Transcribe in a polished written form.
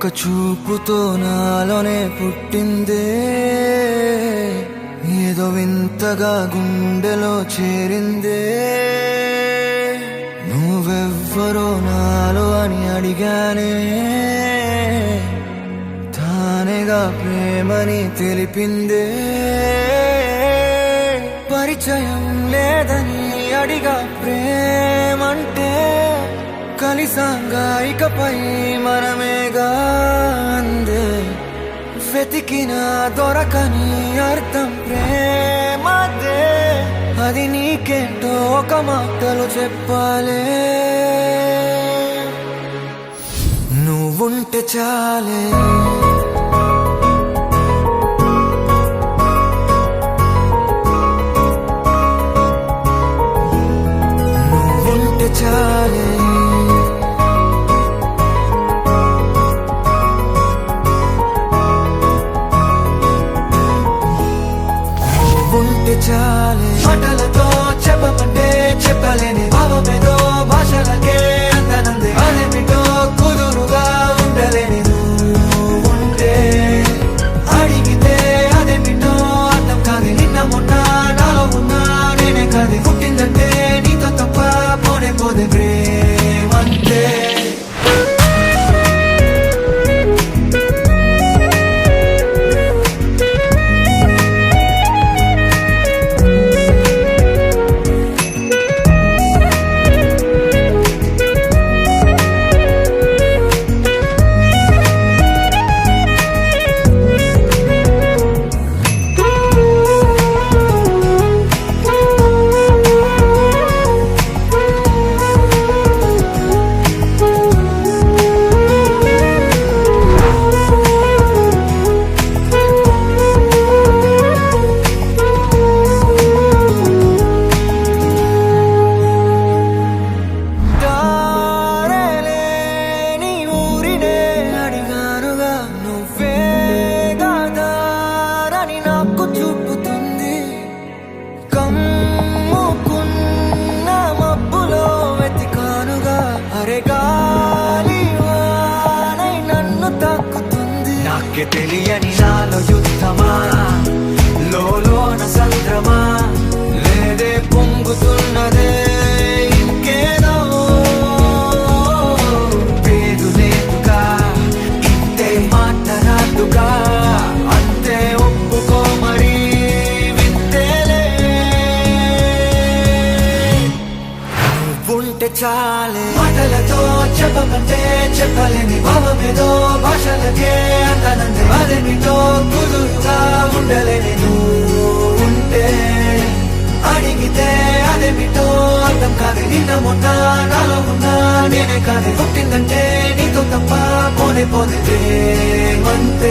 ఒక చూపుతో నాలోనే పుట్టిందే, ఏదో వింతగా గుండెలో చేరిందే. నువ్వెవ్వరో నాలో అని అడిగానే, తానేగా ప్రేమని తెలిపిందే. పరిచయం లేదని అడిగా ప్రేమంటే, కలిసాంగా ఇకపై మనమేగా అందే. వెతికిన దొరకని అర్థం ప్రేమదే, అది నీకేంటో ఒక మాటలు చెప్పాలే. నువ్వుంటే చాలే, నువ్వుంటే చాలే, ఉంటే చాలే. మాటలతో చెప్పమంటే చెప్పలేని భావమేదో భాషలకే అందనందే. అదేమిటో కుదురుగా ఉండలేని ఉంటే, అడిగితే అదేమిటో అర్థం కాదు. నిన్న మొన్న నాలో ఉన్నా నేనే కాదు. పుట్టిందంటే నీతో తప్ప పోనే పోదే ప్రేమంతే. నాకే తెలియని నాలో యుద్ధమా, లోన సంద్రమా, లేదే పొంగుతున్నదే ఇంకేదో. పేరు లేదుగా, ఇంతే మాట రాదుగా, అంతే ఒప్పుకో మరి వింతేలే. నువ్వుంటే చాలే, మాటలతో చెప్పమంటే చెప్పలేని భావమేదో భాషలకే అందనందే. అదేమిటో కుదురుగా ఉండలేని ఉంటే, అడిగితే అదేమిటో అర్థం కాదు. నిన్న మొన్న నాలో ఉన్నా నేనే కాదు. పుట్టిందంటే నీతో తప్ప పోనే పోదే ప్రేమంతే.